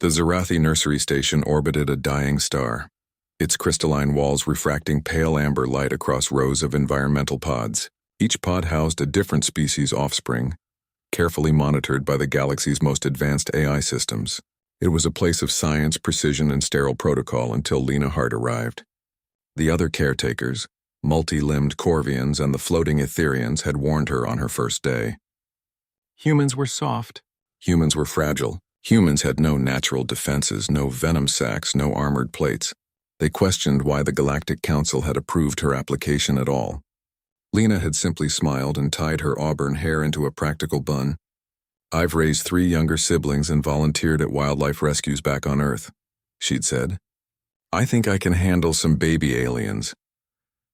The Zarathi nursery station orbited a dying star, its crystalline walls refracting pale amber light across rows of environmental pods. Each pod housed a different species' offspring, carefully monitored by the galaxy's most advanced AI systems. It was a place of science, precision, and sterile protocol until Lena Hart arrived. The other caretakers, multi-limbed Corvians and the floating Etherians, had warned her on her first day. Humans were soft. Humans were fragile. Humans had no natural defenses, no venom sacs, no armored plates. They questioned why the Galactic Council had approved her application at all. Lena had simply smiled and tied her auburn hair into a practical bun. "I've raised 3 younger siblings and volunteered at wildlife rescues back on Earth," she'd said. "I think I can handle some baby aliens."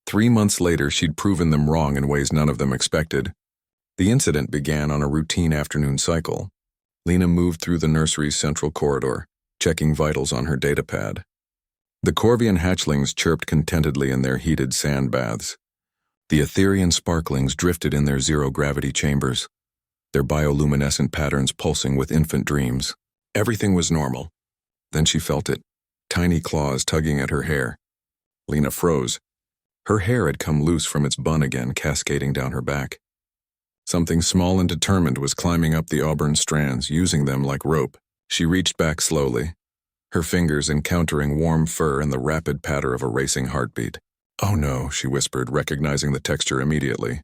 3 months later, she'd proven them wrong in ways none of them expected. The incident began on a routine afternoon cycle. Lena moved through the nursery's central corridor, checking vitals on her datapad. The Corvian hatchlings chirped contentedly in their heated sand baths. The Etherian sparklings drifted in their zero-gravity chambers, their bioluminescent patterns pulsing with infant dreams. Everything was normal. Then she felt it, tiny claws tugging at her hair. Lena froze. Her hair had come loose from its bun again, cascading down her back. Something small and determined was climbing up the auburn strands, using them like rope. She reached back slowly, her fingers encountering warm fur and the rapid patter of a racing heartbeat. "Oh no," she whispered, recognizing the texture immediately.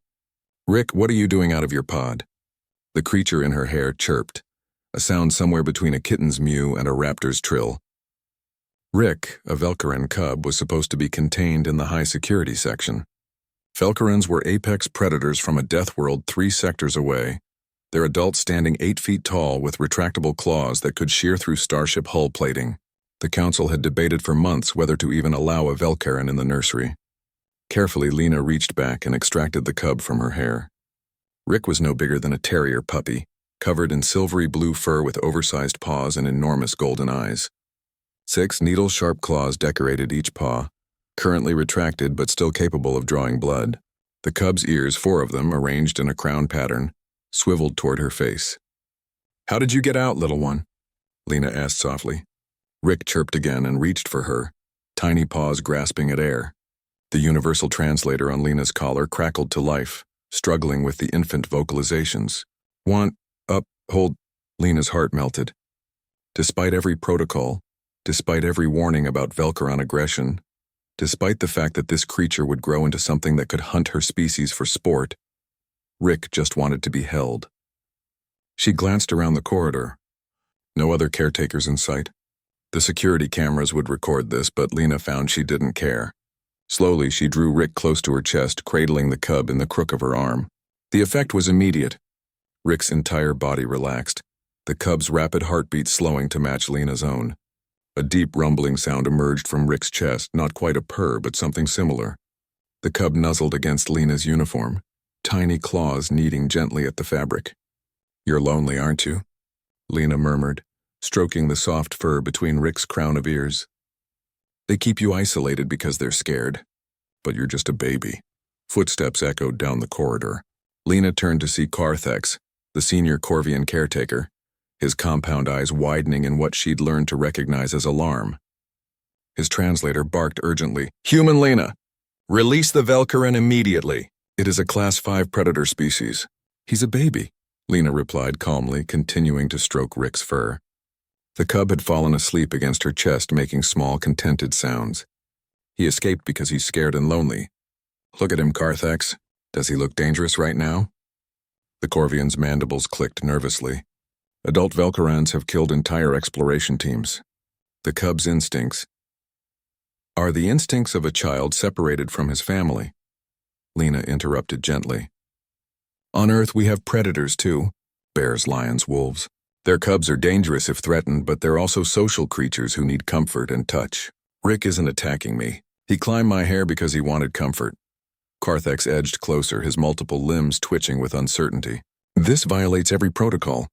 "Rick, what are you doing out of your pod?" The creature in her hair chirped, a sound somewhere between a kitten's mew and a raptor's trill. Rick, a Velcaran cub, was supposed to be contained in the high-security section. Velcarans were apex predators from a death world 3 sectors away, their adults standing 8 feet tall with retractable claws that could shear through starship hull plating. The council had debated for months whether to even allow a Velcaran in the nursery. Carefully, Lena reached back and extracted the cub from her hair. Rick was no bigger than a terrier puppy, covered in silvery blue fur with oversized paws and enormous golden eyes. 6 needle-sharp claws decorated each paw, currently retracted but still capable of drawing blood. The cub's ears, 4 of them, arranged in a crown pattern, swiveled toward her face. "How did you get out, little one?" Lena asked softly. Rick chirped again and reached for her, tiny paws grasping at air. The universal translator on Lena's collar crackled to life, struggling with the infant vocalizations. "Want, up, hold." Lena's heart melted. Despite every protocol, despite every warning about Velcaran aggression, despite the fact that this creature would grow into something that could hunt her species for sport, Rick just wanted to be held. She glanced around the corridor. No other caretakers in sight. The security cameras would record this, but Lena found she didn't care. Slowly, she drew Rick close to her chest, cradling the cub in the crook of her arm. The effect was immediate. Rick's entire body relaxed, the cub's rapid heartbeat slowing to match Lena's own. A deep rumbling sound emerged from Rick's chest, not quite a purr, but something similar. The cub nuzzled against Lena's uniform, tiny claws kneading gently at the fabric. "You're lonely, aren't you?" Lena murmured, stroking the soft fur between Rick's crown of ears. "They keep you isolated because they're scared. But you're just a baby." Footsteps echoed down the corridor. Lena turned to see Carthex, the senior Corvian caretaker, his compound eyes widening in what she'd learned to recognize as alarm. His translator barked urgently, "Human Lena! Release the Velcaran immediately! It is a Class 5 predator species." "He's a baby," Lena replied calmly, continuing to stroke Rick's fur. The cub had fallen asleep against her chest, making small, contented sounds. "He escaped because he's scared and lonely. Look at him, Carthex. Does he look dangerous right now?" The Corvian's mandibles clicked nervously. Adult Velcarans have killed entire exploration teams. The cub's instincts are the instincts of a child separated from his family. Lena interrupted gently. "On Earth we have predators too. Bears, lions, wolves. Their cubs are dangerous if threatened, but they're also social creatures who need comfort and touch. Rick isn't attacking me. He climbed my hair because he wanted comfort." Carthex edged closer, his multiple limbs twitching with uncertainty. "This violates every protocol.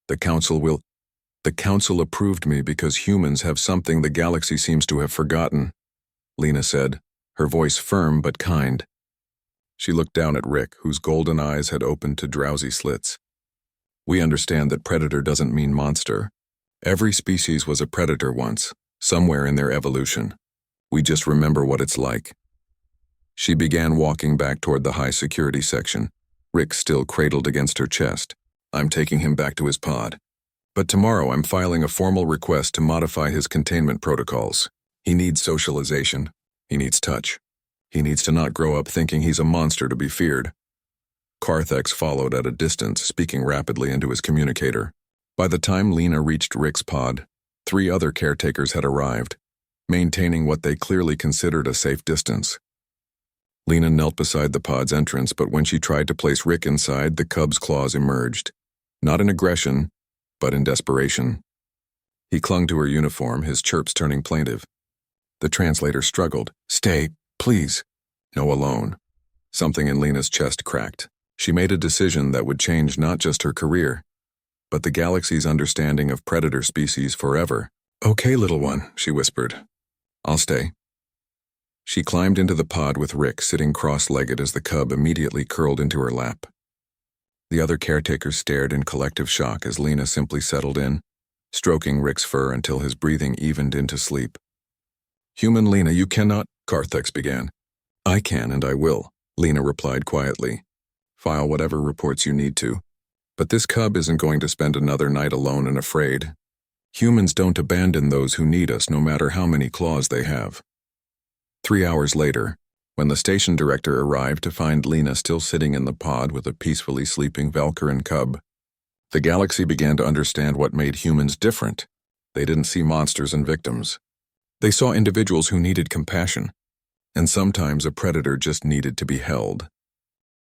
The Council approved me because humans have something the galaxy seems to have forgotten," Lena said, her voice firm but kind. She looked down at Rick, whose golden eyes had opened to drowsy slits. "We understand that predator doesn't mean monster. Every species was a predator once, somewhere in their evolution. We just remember what it's like. She began walking back toward the high-security section, Rick still cradled against her chest. I'm taking him back to his pod. But tomorrow I'm filing a formal request to modify his containment protocols. He needs socialization. He needs touch. He needs to not grow up thinking he's a monster to be feared. Carthex followed at a distance, speaking rapidly into his communicator. By the time Lena reached Rick's pod, 3 other caretakers had arrived, maintaining what they clearly considered a safe distance. Lena knelt beside the pod's entrance, but when she tried to place Rick inside, the cub's claws emerged. Not in aggression, but in desperation. He clung to her uniform, his chirps turning plaintive. The translator struggled. Stay, please. No, alone. Something in Lena's chest cracked. She made a decision that would change not just her career, but the galaxy's understanding of predator species forever. Okay, little one, she whispered. I'll stay. She climbed into the pod with Rick sitting cross-legged as the cub immediately curled into her lap. The other caretakers stared in collective shock as Lena simply settled in, stroking Rick's fur until his breathing evened into sleep. Human Lena, you cannot, Carthex began. I can and I will, Lena replied quietly. File whatever reports you need to. But this cub isn't going to spend another night alone and afraid. Humans don't abandon those who need us, no matter how many claws they have. 3 hours later, when the station director arrived to find Lena still sitting in the pod with a peacefully sleeping Valkyran cub, the galaxy began to understand what made humans different. They didn't see monsters and victims. They saw individuals who needed compassion, and sometimes a predator just needed to be held.